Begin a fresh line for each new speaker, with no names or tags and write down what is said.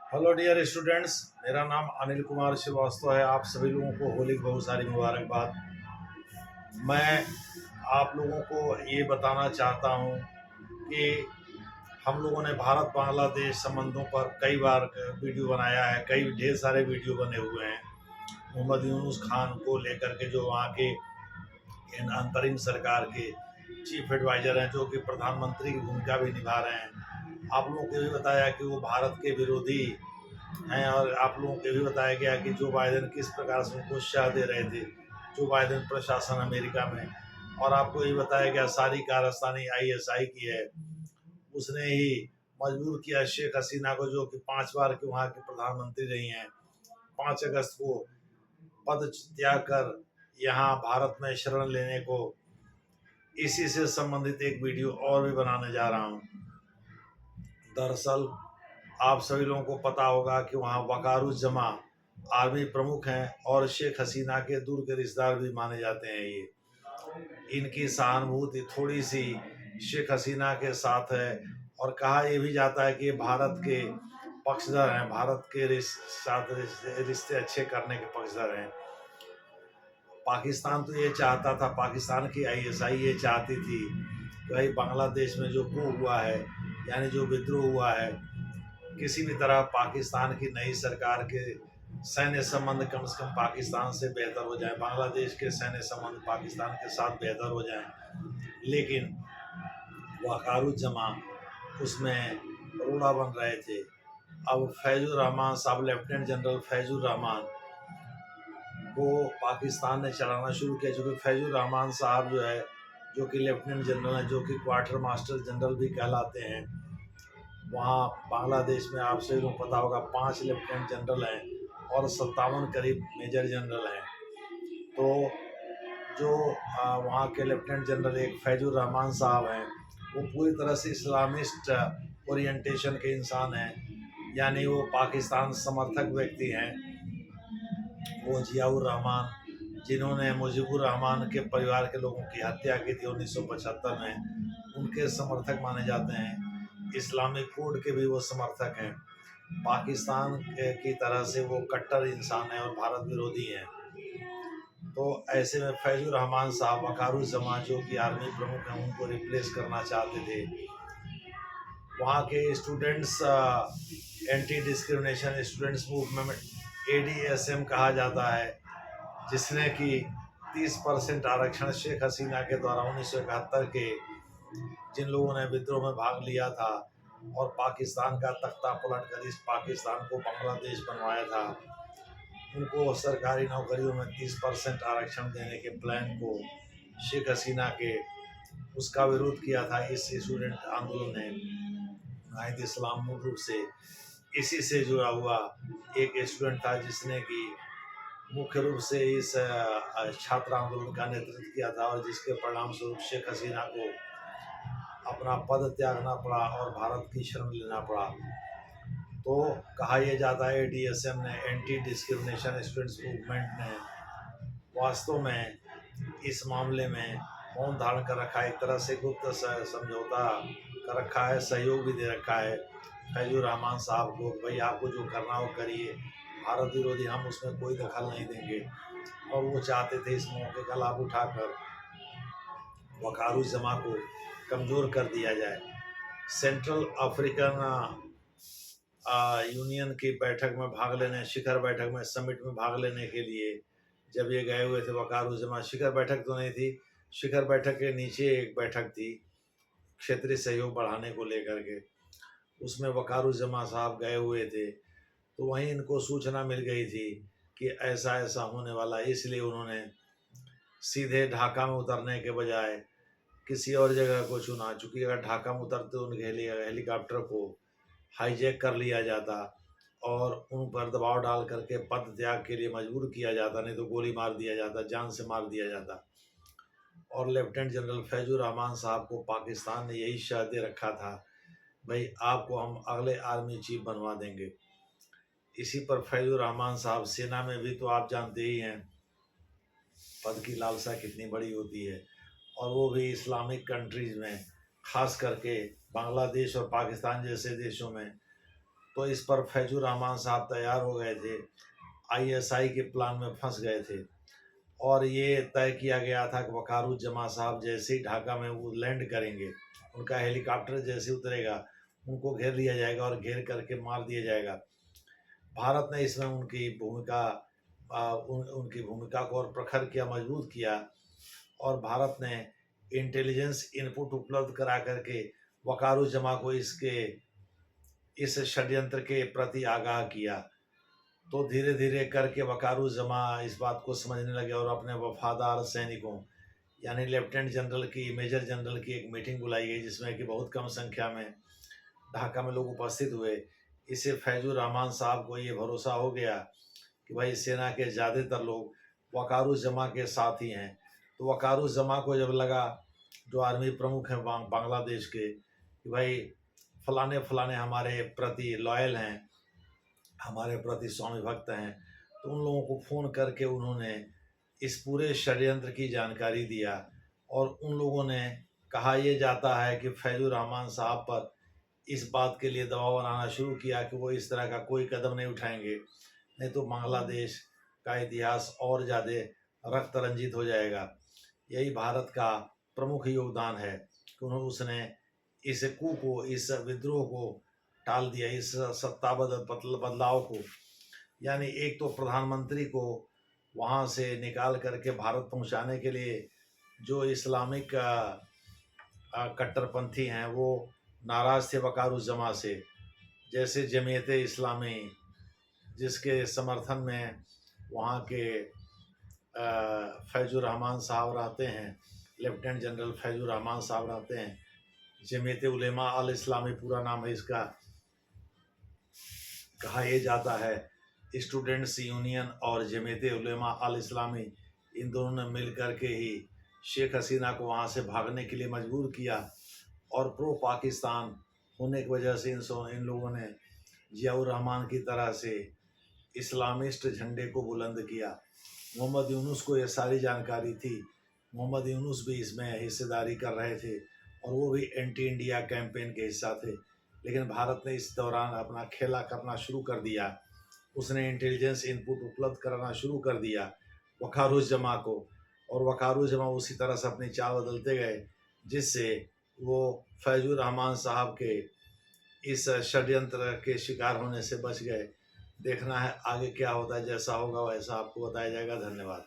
Hello dear students, मेरा नाम अनिल कुमार श्रीवास्तव है। आप सभी लोगों को होली की बहुत सारी मुबारकबाद। मैं आप लोगों को ये बताना चाहता हूँ कि हम लोगों ने भारत बांग्लादेश संबंधों पर कई बार वीडियो बनाया है, कई ढेर सारे वीडियो बने हुए हैं। मोहम्मद यूनुस खान को लेकर के जो वहाँ के इन अंतरिम सरकार के चीफ एडवाइजर हैं, जो कि प्रधानमंत्री की भूमिका भी निभा रहे हैं। आप लोगों को भी बताया कि वो भारत के विरोधी हैं, और आप लोगों को भी बताया गया कि जो बाइडेन किस प्रकार से उनको उत्साह दे रहे थे, जो बाइडेन प्रशासन अमेरिका में। और आपको ये बताया गया सारी कारस्तानी आईएसआई की है। उसने ही मजबूर किया शेख हसीना को, जो कि 5 बार के वहाँ की प्रधानमंत्री रही हैं, 5 अगस्त को पद त्याग कर यहाँ भारत में शरण लेने को। इसी से संबंधित एक वीडियो और भी बनाने जा रहा हूँ। दरअसल आप सभी लोगों को पता होगा कि वहाँ वकारुज्जमा आर्मी प्रमुख हैं और शेख हसीना के दूर के रिश्तेदार भी माने जाते हैं। इनकी सहानुभूति थोड़ी सी शेख हसीना के साथ है, और कहा यह भी जाता है कि ये भारत के पक्षधर हैं, भारत के साथ रिश्ते अच्छे करने के पक्षधर हैं। पाकिस्तान तो ये चाहता था, पाकिस्तान की आईएसआई ये चाहती थी कि भाई बांग्लादेश में जो कू हुआ है, यानी जो विद्रोह हुआ है, किसी भी तरह पाकिस्तान की नई सरकार के सैन्य संबंध कम से कम पाकिस्तान से बेहतर हो जाए, बांग्लादेश के सैन्य संबंध पाकिस्तान के साथ बेहतर हो जाए। लेकिन वकारुज्जमा उसमें रोड़ा बन रहे थे। अब फैजुर रहमान साहब, लेफ्टिनेंट जनरल फैजुर रहमान को पाकिस्तान ने चलाना शुरू किया, चूँकि फैजुर रहमान साहब जो है, जो कि लेफ्टिनेंट जनरल हैं, जो कि क्वार्टर मास्टर जनरल भी कहलाते हैं। वहाँ बांग्लादेश में आप सभी को पता होगा 5 लेफ्टिनेंट जनरल हैं और 57 करीब मेजर जनरल हैं। तो जो वहाँ के लेफ्टिनेंट जनरल एक फैजुर रहमान साहब हैं, वो पूरी तरह से इस्लामिस्ट ओरिएंटेशन के इंसान हैं, यानी वो पाकिस्तान समर्थक व्यक्ति हैं। वो जियाउर रहमान, जिन्होंने मुजीबुर रहमान के परिवार के लोगों की हत्या की थी 1975 में, उनके समर्थक माने जाते हैं। इस्लामिक कोड के भी वो समर्थक हैं। पाकिस्तान की तरह से वो कट्टर इंसान हैं और भारत विरोधी हैं। तो ऐसे में फैजुर रहमान साहब वकारुज्जमा, जो कि आर्मी प्रमुख हैं, उनको रिप्लेस करना चाहते थे। वहाँ के students, anti discrimination students movement ADSM कहा जाता है, जिसने कि 30% आरक्षण शेख हसीना के द्वारा 1971 के जिन लोगों ने विद्रोह में भाग लिया था और पाकिस्तान का तख्ता पलट कर इस पाकिस्तान को बांग्लादेश बनवाया था, उनको सरकारी नौकरियों में 30% आरक्षण देने के प्लान को शेख हसीना के उसका विरोध किया था इस स्टूडेंट आंदोलन ने। नाहिद इस्लाम मूल रूप से इसी से जुड़ा हुआ एक स्टूडेंट था, जिसने कि मुख्य रूप से इस छात्र आंदोलन का नेतृत्व किया था, और जिसके परिणाम स्वरूप शेख हसीना को अपना पद त्यागना पड़ा और भारत की शरण लेना पड़ा। तो कहा यह जाता है एडीएसएम ने, एंटी डिस्क्रिमिनेशन स्टूडेंट्स मूवमेंट ने, वास्तव में इस मामले में मौन धारण कर रखा है, एक तरह से गुप्त समझौता कर रखा है, सहयोग भी दे रखा है फैजुर रहमान साहब को, भाई आपको जो करना हो करिए, भारत विरोधी हम उसमें कोई दखल नहीं देंगे। और वो चाहते थे इस मौके का लाभ उठाकर वकारुज्जमा को कमज़ोर कर दिया जाए। सेंट्रल अफ्रीकन यूनियन की बैठक में भाग लेने, शिखर बैठक में, समिट में भाग लेने के लिए जब ये गए हुए थे वकारुज्जमा, शिखर बैठक तो नहीं थी, शिखर बैठक के नीचे एक बैठक थी क्षेत्रीय सहयोग बढ़ाने को लेकर के, उसमें वकारुज्जमा साहब गए हुए थे। तो वहीं इनको सूचना मिल गई थी कि ऐसा ऐसा होने वाला है, इसलिए उन्होंने सीधे ढाका में उतरने के बजाय किसी और जगह को चुना। चूँकि अगर ढाका में उतरते उनके हेलीकॉप्टर को हाईजैक कर लिया जाता और उन पर दबाव डाल करके पद त्याग के लिए मजबूर किया जाता, नहीं तो गोली मार दिया जाता, जान से मार दिया जाता। और लेफ्टिनेंट जनरल फैजुर रहमान साहब को पाकिस्तान ने यही शर्त दे रखा था, भाई आपको हम अगले आर्मी चीफ बनवा देंगे। इसी पर फैजुर रहमान साहब, सेना में भी तो आप जानते ही हैं पद की लालसा कितनी बड़ी होती है, और वो भी इस्लामिक कंट्रीज़ में, ख़ास करके बांग्लादेश और पाकिस्तान जैसे देशों में। तो इस पर फैजुर रहमान साहब तैयार हो गए थे, आईएसआई के प्लान में फंस गए थे। और ये तय किया गया था कि वकारुज्जमा साहब जैसे ही ढाका में वो लैंड करेंगे, उनका हेलीकॉप्टर जैसे उतरेगा, उनको घेर लिया जाएगा और घेर करके मार दिया जाएगा। भारत ने इसमें उनकी भूमिका को और प्रखर किया, मजबूत किया, और भारत ने इंटेलिजेंस इनपुट उपलब्ध करा करके वकारुज्जमा को इस षड्यंत्र के प्रति आगाह किया। तो धीरे धीरे करके वकारुज्जमा इस बात को समझने लगे और अपने वफादार सैनिकों यानी लेफ्टिनेंट जनरल की, मेजर जनरल की एक मीटिंग बुलाई गई, जिसमें कि बहुत कम संख्या में ढाका में लोग उपस्थित हुए। इससे फैजुर रहमान साहब को ये भरोसा हो गया कि भाई सेना के ज़्यादातर लोग वकारुज्जमा के साथ ही हैं। तो वकारुज्जमा को जब लगा, जो आर्मी प्रमुख हैं बांग्लादेश के, कि भाई फलाने फलाने हमारे प्रति लॉयल हैं, हमारे प्रति स्वामी भक्त हैं, तो उन लोगों को फ़ोन करके उन्होंने इस पूरे षड्यंत्र की जानकारी दिया। और उन लोगों ने कहा यह जाता है कि फैजुर रहमान साहब पर इस बात के लिए दबाव बनाना शुरू किया कि वो इस तरह का कोई कदम नहीं उठाएंगे, नहीं तो बांग्लादेश का इतिहास और ज़्यादा रक्त रंजित हो जाएगा। यही भारत का प्रमुख योगदान है कि उसने इस कू को, इस विद्रोह को टाल दिया, इस सत्ता बदलाव को। यानी एक तो प्रधानमंत्री को वहाँ से निकाल करके भारत पहुँचाने के लिए जो इस्लामिक कट्टरपंथी हैं वो नाराज़ थे वकारुज्जमा से, जैसे जमीयत इस्लामी, जिसके समर्थन में वहाँ के फैजुर रहमान साहब रहते हैं, लेफ्टिनेंट जनरल फैजुर रहमान साहब रहते हैं। जमीयत उलेमा अल इस्लामी पूरा नाम है इसका। कहा यह जाता है स्टूडेंट्स यूनियन और जमीयत उलेमा अल इस्लामी, इन दोनों ने मिल कर के ही शेख हसीना को वहाँ से भागने के लिए मजबूर किया। और प्रो पाकिस्तान होने की वजह से इन लोगों ने जियाउर रहमान की तरह से इस्लामिस्ट झंडे को बुलंद किया। मोहम्मद यूनुस को यह सारी जानकारी थी, मोहम्मद यूनुस भी इसमें हिस्सेदारी कर रहे थे और वो भी एंटी इंडिया कैंपेन के हिस्सा थे। लेकिन भारत ने इस दौरान अपना खेला करना शुरू कर दिया। उसने इंटेलिजेंस इनपुट उपलब्ध कराना शुरू कर दिया वकारुज्जमा को, और वकारुज्जमा उसी तरह से अपनी चाल बदलते गए, जिससे वो फैजुर रहमान साहब के इस षड्यंत्र के शिकार होने से बच गए। देखना है आगे क्या होता है, जैसा होगा वैसा आपको बताया जाएगा। धन्यवाद।